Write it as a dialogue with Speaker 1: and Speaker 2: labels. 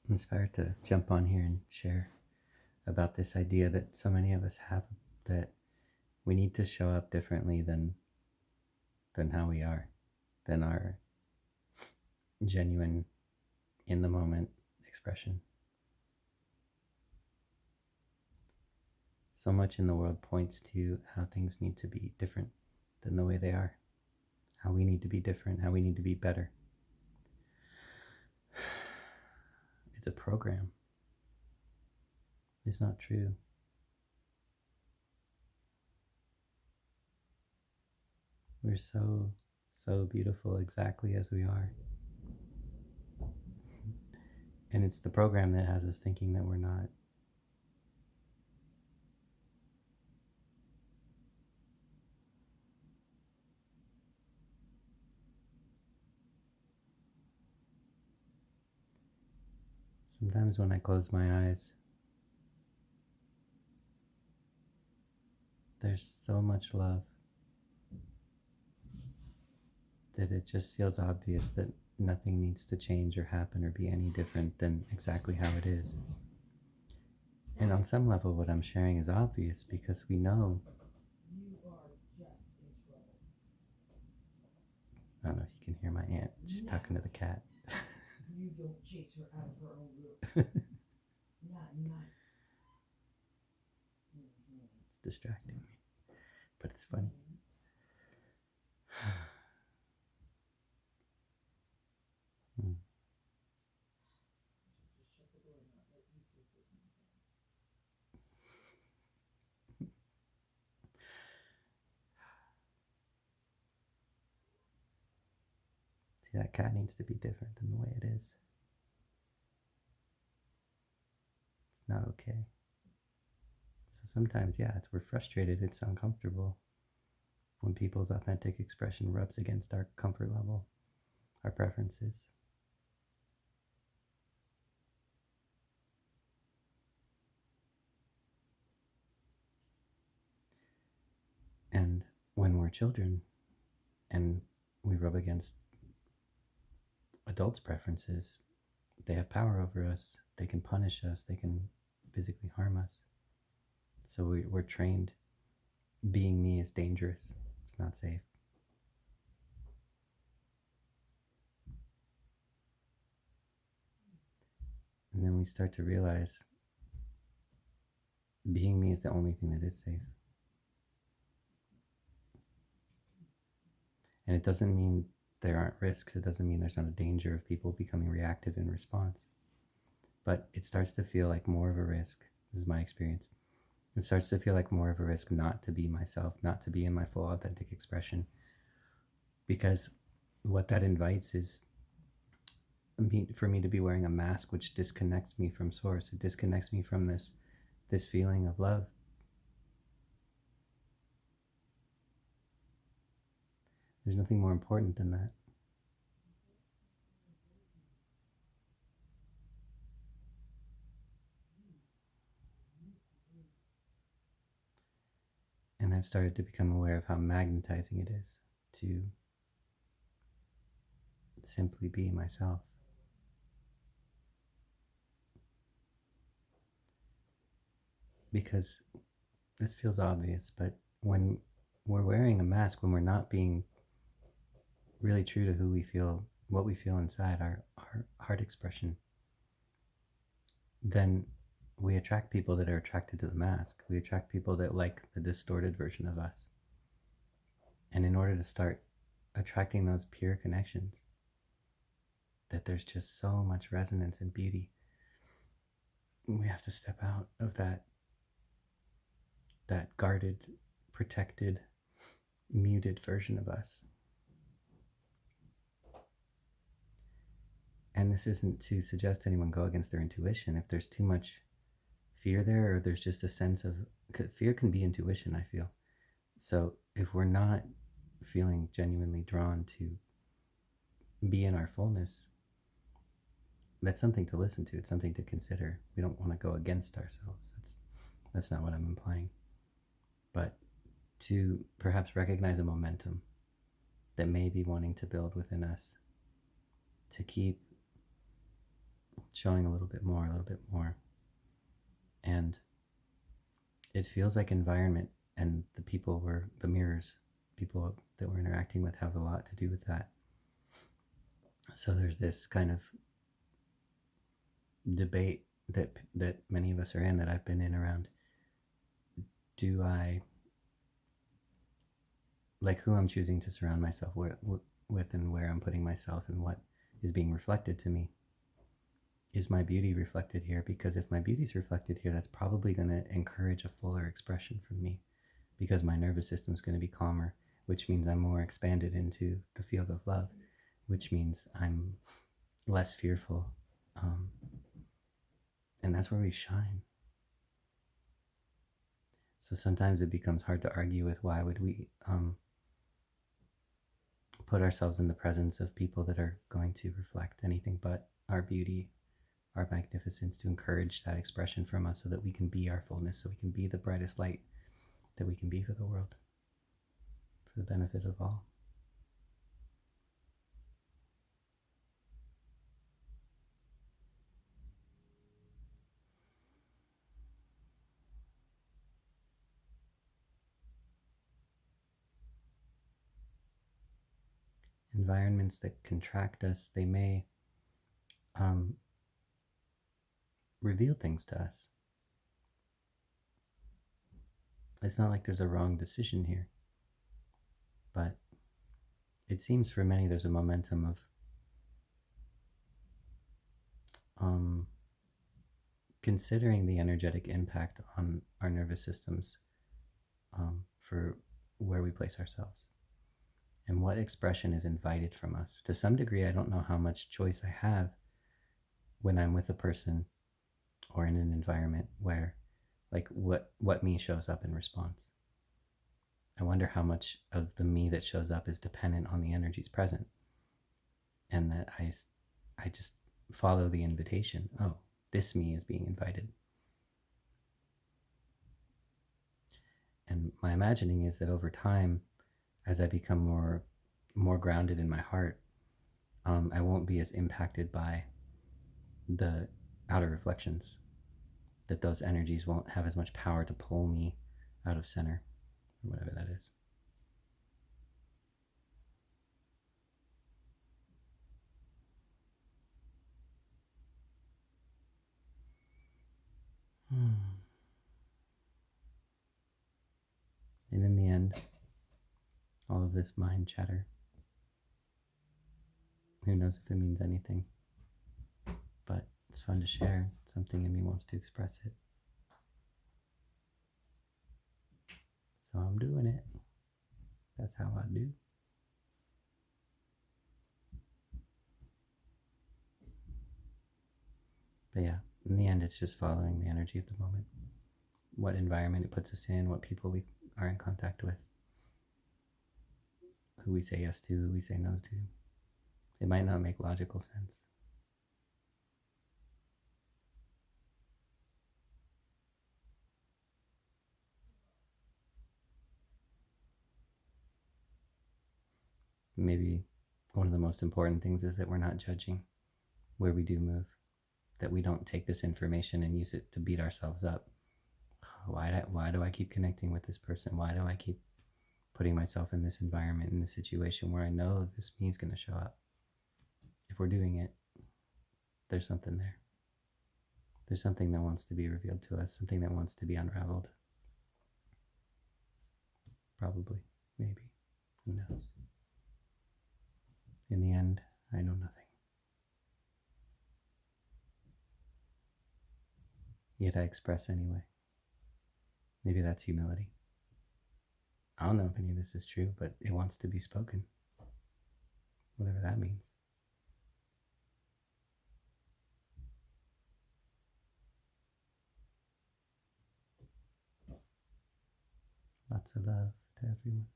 Speaker 1: inspired to jump on here and share about this idea that so many of us have, that we need to show up differently than how we are, than our genuine, in the moment expression. So much in the world points to how things need to be different than the way they are, how we need to be different, how we need to be better. It's a program. It's not true. We're so beautiful exactly as we are. And it's the program that has us thinking that we're not. Sometimes when I close my eyes, there's so much love that it just feels obvious that nothing needs to change or happen or be any different than exactly how it is. And on some level, what I'm sharing is obvious because we know. I don't know if you can hear my aunt. She's talking to the cat.
Speaker 2: You don't chase her out of her own room. Not nice.
Speaker 1: It's distracting me, but it's funny. Hmm. See, that cat needs to be different than the way it is. It's not okay. So sometimes, yeah, we're frustrated, it's uncomfortable when people's authentic expression rubs against our comfort level, our preferences. And when we're children and we rub against adults' preferences, they have power over us, they can punish us, they can physically harm us. So we're trained being me is dangerous, it's not safe. And then we start to realize being me is the only thing that is safe. And it doesn't mean there aren't risks, it doesn't mean there's not a danger of people becoming reactive in response. But it starts to feel like more of a risk. This is my experience. It starts to feel like more of a risk not to be myself, not to be in my full authentic expression. Because what that invites is for me to be wearing a mask which disconnects me from source. It disconnects me from this feeling of love. There's nothing more important than that. And I've started to become aware of how magnetizing it is to simply be myself. Because this feels obvious, but when we're wearing a mask, when we're not being really true to who we feel, what we feel inside, our heart expression, then we attract people that are attracted to the mask. We attract people that like the distorted version of us. And in order to start attracting those pure connections, that there's just so much resonance and beauty, we have to step out of that guarded, protected, muted version of us. And this isn't to suggest anyone go against their intuition. If there's too much fear there, or there's just a sense of fear, can be intuition, I feel. So if we're not feeling genuinely drawn to be in our fullness, that's something to listen to. It's something to consider. We don't want to go against ourselves. That's not what I'm implying. But to perhaps recognize a momentum that may be wanting to build within us, to keep showing a little bit more, a little bit more. And it feels like environment and the people were the mirrors. People that we're interacting with have a lot to do with that. So there's this kind of debate that many of us are in, that I've been in, around, do I like who I'm choosing to surround myself with and where I'm putting myself and what is being reflected to me. Is my beauty reflected here? Because if my beauty is reflected here, that's probably going to encourage a fuller expression from me, because my nervous system is going to be calmer, which means I'm more expanded into the field of love, which means I'm less fearful. And that's where we shine. So sometimes it becomes hard to argue with, why would we put ourselves in the presence of people that are going to reflect anything but our beauty, our magnificence, to encourage that expression from us so that we can be our fullness, so we can be the brightest light that we can be for the world, for the benefit of all. Environments that contract us, they may um, reveal things to us. It's not like there's a wrong decision here, but it seems for many there's a momentum of considering the energetic impact on our nervous systems for where we place ourselves and what expression is invited from us. To some degree, I don't know how much choice I have when I'm with a person or in an environment where, like, what me shows up in response. I wonder how much of the me that shows up is dependent on the energies present, and that I just follow the invitation. Oh, this me is being invited. And my imagining is that over time, as I become more grounded in my heart, I won't be as impacted by the outer reflections. That those energies won't have as much power to pull me out of center, or whatever that is. And in the end, all of this mind chatter, who knows if it means anything, but it's fun to share. Something in me wants to express it. So I'm doing it. That's how I do. But yeah, in the end, it's just following the energy of the moment. What environment it puts us in, what people we are in contact with, who we say yes to, who we say no to. It might not make logical sense. Maybe one of the most important things is that we're not judging where we do move, that we don't take this information and use it to beat ourselves up. Why do I keep connecting with this person? Why do I keep putting myself in this environment, in this situation where I know this me is going to show up? If we're doing it, there's something there. There's something that wants to be revealed to us, something that wants to be unraveled. Probably, maybe, who knows? In the end, I know nothing. Yet I express anyway. Maybe that's humility. I don't know if any of this is true, but it wants to be spoken. Whatever that means. Lots of love to everyone.